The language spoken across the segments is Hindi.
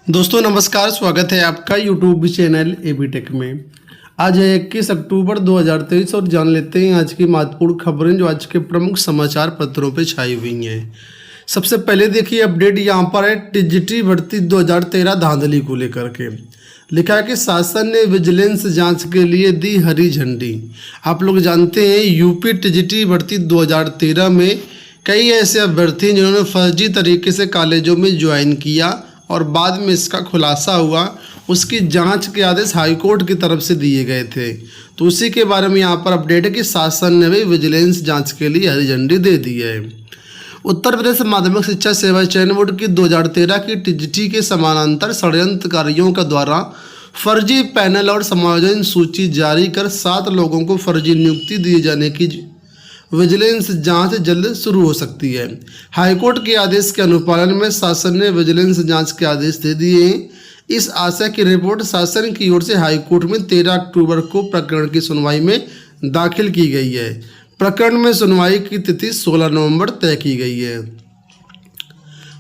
दोस्तों नमस्कार, स्वागत है आपका यूट्यूब चैनल एबी टेक में। आज है 21 अक्टूबर 2023 और जान लेते हैं आज की महत्वपूर्ण खबरें जो आज के प्रमुख समाचार पत्रों पे छाई हुई हैं। सबसे पहले देखिए अपडेट यहाँ पर है टीजीटी भर्ती 2013 धांधली को लेकर के। लिखा है कि शासन ने विजिलेंस जांच के लिए दी हरी झंडी। आप लोग जानते हैं यूपी टीजीटी भर्ती 2013 में कई ऐसे अभ्यर्थी जिन्होंने फर्जी तरीके से कॉलेजों में ज्वाइन किया और बाद में इसका खुलासा हुआ, उसकी जांच के आदेश हाईकोर्ट की तरफ से दिए गए थे। तो उसी के बारे में यहाँ पर अपडेट है कि शासन ने भी विजिलेंस जांच के लिए हरी झंडी दे दी है। उत्तर प्रदेश माध्यमिक शिक्षा सेवा चयन बोर्ड की 2013 की टीजीटी के समानांतर षड्यंत्रकारियों का द्वारा फर्जी पैनल और समायोजन सूची जारी कर 7 लोगों को फर्जी नियुक्ति दिए जाने की विजिलेंस जांच जल्द शुरू हो सकती है। हाईकोर्ट के आदेश के अनुपालन में शासन ने विजिलेंस जांच के आदेश दे दिए हैं। इस आशय की रिपोर्ट शासन की ओर से हाईकोर्ट में 13 अक्टूबर को प्रकरण की सुनवाई में दाखिल की गई है। प्रकरण में सुनवाई की तिथि 16 नवंबर तय की गई है।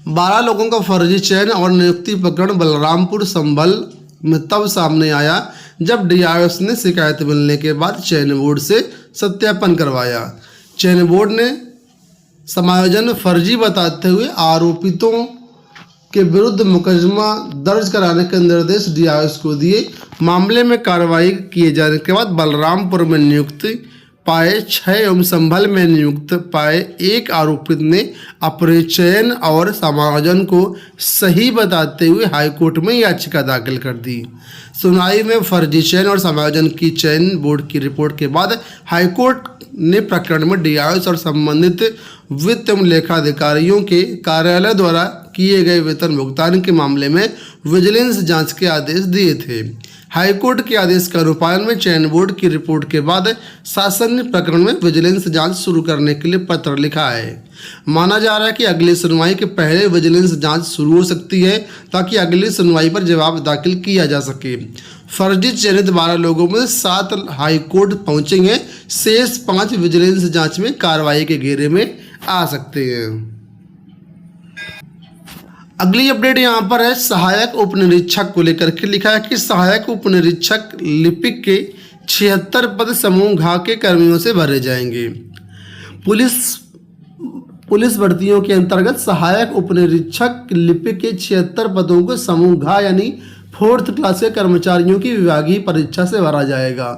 12 लोगों का फर्जी चयन और नियुक्ति प्रकरण बलरामपुर संभल में तब सामने आया जब डीआईएस ने शिकायत मिलने के बाद चयन बोर्ड से सत्यापन करवाया। चयन बोर्ड ने समायोजन फर्जी बताते हुए आरोपितों के विरुद्ध मुकदमा दर्ज कराने के निर्देश डीआईएस को दिए। मामले में कार्रवाई किए जाने के बाद बलरामपुर में नियुक्त पाए 6 एवं संभल में नियुक्त पाए 1 आरोपित ने अपने चयन और समायोजन को सही बताते हुए हाईकोर्ट में याचिका दाखिल कर दी। सुनवाई में फर्जी चयन और समायोजन की चयन बोर्ड की रिपोर्ट के बाद हाईकोर्ट ने प्रकरण में डीआईएस और संबंधित वित्त एवं लेखाधिकारियों के कार्यालय द्वारा किए गए वेतन भुगतान के मामले में विजिलेंस जांच के आदेश दिए थे। हाईकोर्ट के आदेश के अनुपालन में चयन बोर्ड की रिपोर्ट के बाद शासन ने प्रकरण में विजिलेंस जांच शुरू करने के लिए पत्र लिखा है। माना जा रहा है कि अगली सुनवाई के पहले विजिलेंस जांच शुरू हो सकती है ताकि अगली सुनवाई पर जवाब दाखिल किया जा सके। फर्जी चयनित 12 लोगों में 7 हाईकोर्ट पहुंचेंगे, शेष 5 विजिलेंस जांच में कार्रवाई के घेरे में आ सकते हैं। अगली अपडेट यहाँ पर है सहायक उप निरीक्षक को लेकर के। लिखा है कि सहायक उप निरीक्षक लिपिक के 76 पद समूह घ के कर्मियों से भरे जाएंगे। पुलिस भर्तियों के अंतर्गत सहायक उप निरीक्षक लिपिक के 76 पदों को समूह घ यानी 4th क्लास के कर्मचारियों की विभागीय परीक्षा से भरा जाएगा।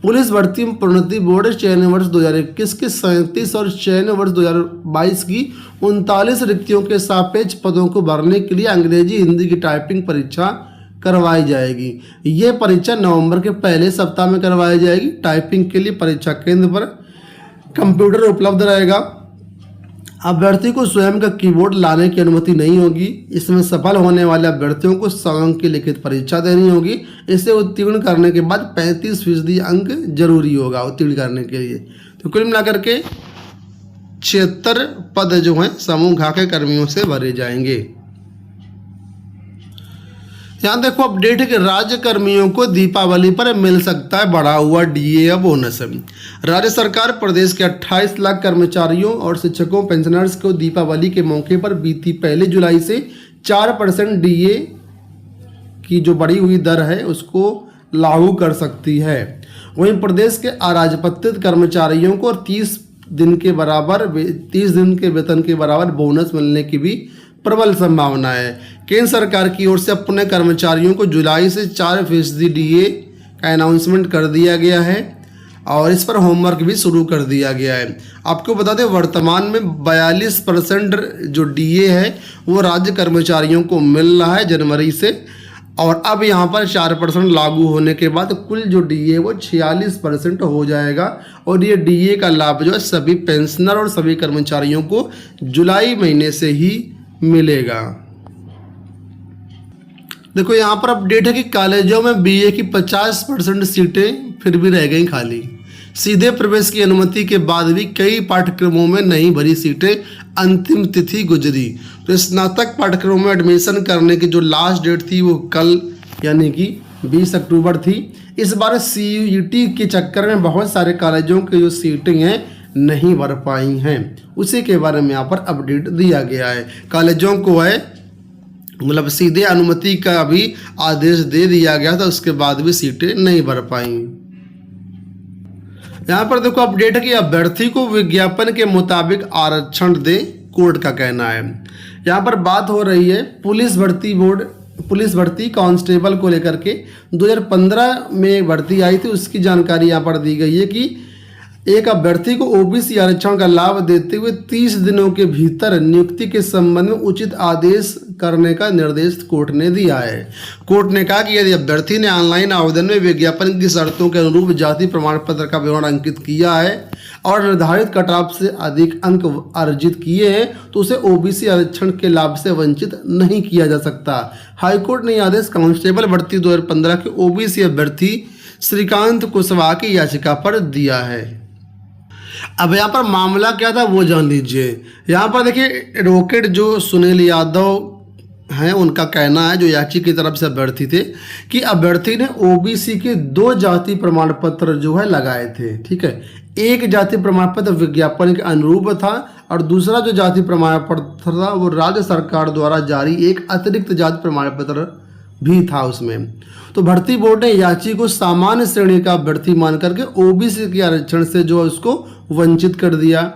पुलिस भर्ती प्रोन्नति बोर्ड चयन वर्ष 2021 के 37 और चयन वर्ष 2022 की 39 रिक्तियों के सापेक्ष पदों को भरने के लिए अंग्रेजी हिंदी की टाइपिंग परीक्षा करवाई जाएगी। ये परीक्षा नवंबर के पहले सप्ताह में करवाई जाएगी। टाइपिंग के लिए परीक्षा केंद्र पर कंप्यूटर उपलब्ध रहेगा। अभ्यर्थी को स्वयं का कीबोर्ड लाने की अनुमति नहीं होगी। इसमें सफल होने वाले अभ्यर्थियों को 100 अंक की लिखित परीक्षा देनी होगी। इसे उत्तीर्ण करने के बाद 35% अंक जरूरी होगा उत्तीर्ण करने के लिए। तो कुल मिलाकर के 76 पद जो हैं समूह घ के कर्मियों से भरे जाएंगे। यहाँ देखो अपडेट है कि राज्य कर्मियों को दीपावली पर मिल सकता है बढ़ा हुआ डीए या बोनस। राज्य सरकार प्रदेश के 28 लाख कर्मचारियों और शिक्षकों पेंशनर्स को दीपावली के मौके पर बीती 1 जुलाई से 4% डीए की जो बढ़ी हुई दर है उसको लागू कर सकती है। वहीं प्रदेश के अराजपत्रित कर्मचारियों को 30 दिन के वेतन के बराबर बोनस मिलने की भी प्रबल संभावना है। केंद्र सरकार की ओर से अपने कर्मचारियों को जुलाई से 4% डीए का अनाउंसमेंट कर दिया गया है और इस पर होमवर्क भी शुरू कर दिया गया है। आपको बता दें वर्तमान में 42% जो डीए है वो राज्य कर्मचारियों को मिल रहा है जनवरी से, और अब यहाँ पर 4% लागू होने के बाद कुल जो डीए वो 46% हो जाएगा। और ये डीए का लाभ जो है सभी पेंशनर और सभी कर्मचारियों को जुलाई महीने से ही मिलेगा। देखो यहाँ पर अपडेट है कि कॉलेजों में बीए की 50% सीटें फिर भी रह गई खाली। सीधे प्रवेश की अनुमति के बाद भी कई पाठ्यक्रमों में नहीं भरी सीटें, अंतिम तिथि गुजरी। तो स्नातक पाठ्यक्रमों में एडमिशन करने की जो लास्ट डेट थी वो कल यानी कि 20 अक्टूबर थी। इस बार सीयूईटी के चक्कर में बहुत सारे कॉलेजों की जो सीटें हैं नहीं भर पाई हैं, उसी के बारे में यहाँ पर अपडेट दिया गया है। कॉलेजों को है मतलब सीधे अनुमति का भी आदेश दे दिया गया था, उसके बाद भी सीटें नहीं भर पाई। यहाँ पर देखो अपडेट है कि अभ्यर्थी को विज्ञापन के मुताबिक आरक्षण दे, कोर्ट का कहना है। यहाँ पर बात हो रही है पुलिस भर्ती कांस्टेबल को लेकर के 2015 में भर्ती आई थी, उसकी जानकारी यहाँ पर दी गई है कि एक अभ्यर्थी को ओबीसी आरक्षण का लाभ देते हुए 30 दिनों के भीतर नियुक्ति के संबंध में उचित आदेश करने का निर्देश कोर्ट ने दिया है। कोर्ट ने कहा कि यदि अभ्यर्थी ने ऑनलाइन आवेदन में विज्ञापन की शर्तों के अनुरूप जाति प्रमाण पत्र का विवरण अंकित किया है और निर्धारित कट ऑफ से अधिक अंक अर्जित किए हैं तो उसे ओबीसी आरक्षण के लाभ से वंचित नहीं किया जा सकता। हाईकोर्ट ने यह आदेश कांस्टेबल भर्ती 2015 के ओबीसी अभ्यर्थी श्रीकांत कुशवाहा की याचिका पर दिया है। अब यहाँ पर मामला क्या था वो जान लीजिए। यहाँ पर देखिए एडवोकेट जो सुनील यादव हैं उनका कहना है, जो याचिका की तरफ से अभ्यर्थी थे, कि अभ्यर्थी ने ओबीसी के 2 जाति प्रमाण पत्र जो है लगाए थे। ठीक है, एक जाति प्रमाण पत्र विज्ञापन के अनुरूप था और दूसरा जो जाति प्रमाण पत्र था वो राज्य सरकार द्वारा जारी एक अतिरिक्त जाति प्रमाण पत्र भी था उसमें। तो भर्ती बोर्ड ने याची को सामान्य श्रेणी का अभ्यर्थी मान करके ओबीसी के आरक्षण से जो है उसको वंचित कर दिया।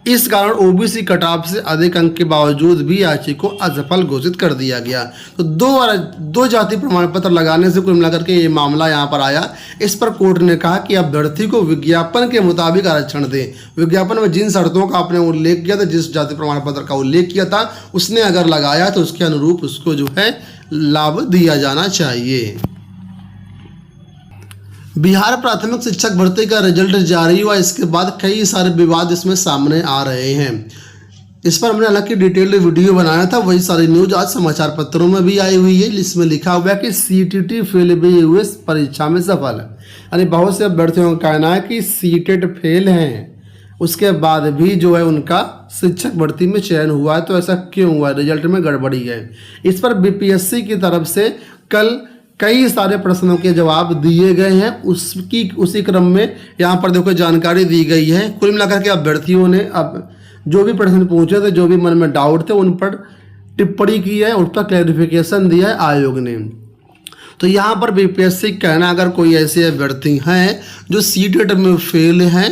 इस कारण ओबीसी कट ऑफ से अधिक अंक के बावजूद भी याची को असफल घोषित कर दिया गया। तो दो जाति प्रमाण पत्र लगाने से कुल मिलाकर के ये मामला यहाँ पर आया। इस पर कोर्ट ने कहा कि अभ्यर्थी को विज्ञापन के मुताबिक आरक्षण दे। विज्ञापन में जिन शर्तों का आपने उल्लेख किया था, जिस जाति प्रमाण पत्र का उल्लेख किया था, उसने अगर लगाया तो उसके अनुरूप उसको जो है लाभ दिया जाना चाहिए। बिहार प्राथमिक शिक्षक भर्ती का रिजल्ट जारी हुआ, इसके बाद कई सारे विवाद इसमें सामने आ रहे हैं। इस पर हमने हालांकि डिटेल्ड वीडियो बनाया था, वही सारी न्यूज आज समाचार पत्रों में भी आई हुई है, जिसमें लिखा हुआ है कि सीटीटी फेल भी हुए परीक्षा में सफल। यानी बहुत से अभ्यर्थियों का कहना है कि सीटेट फेल हैं, उसके बाद भी जो है उनका शिक्षक भर्ती में चयन हुआ है। तो ऐसा क्यों हुआ, रिजल्ट में गड़बड़ी है। इस पर बीपीएससी की तरफ से कल कई सारे प्रश्नों के जवाब दिए गए हैं। उसी क्रम में यहाँ पर देखो जानकारी दी गई है। कुल मिलाकर के अभ्यर्थियों ने अब जो भी प्रश्न पूछे थे, जो भी मन में डाउट थे, उन पर टिप्पणी की है, उन पर क्लैरिफिकेशन दिया है आयोग ने। तो यहाँ पर बीपीएससी कहना, अगर कोई ऐसे अभ्यर्थी हैं जो सीटेट में फेल हैं,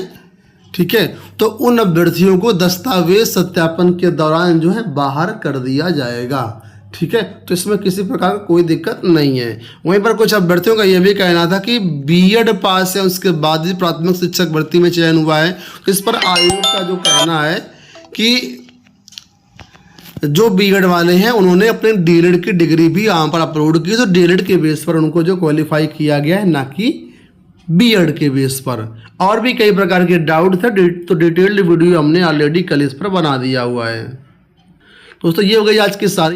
ठीक है, तो उन अभ्यर्थियों को दस्तावेज सत्यापन के दौरान जो है बाहर कर दिया जाएगा। ठीक है, तो इसमें किसी प्रकार का कोई दिक्कत नहीं है। वहीं पर कुछ अभ्यर्थियों का यह भी कहना था कि बीएड पास है, उसके बाद ही प्राथमिक शिक्षक भर्ती में चयन हुआ है। तो इस पर आयोग का जो कहना है कि जो बीएड वाले हैं उन्होंने अपने डीएलएड की डिग्री भी यहाँ पर अपलोड की, तो डीएलएड के बेस पर उनको जो क्वालिफाई किया गया है, ना कि बीएड के बेस पर। और भी कई प्रकार के डाउट थे, तो डिटेल्ड वीडियो हमने ऑलरेडी कल इस पर बना दिया हुआ है। दोस्तों ये हो गई आज की सारी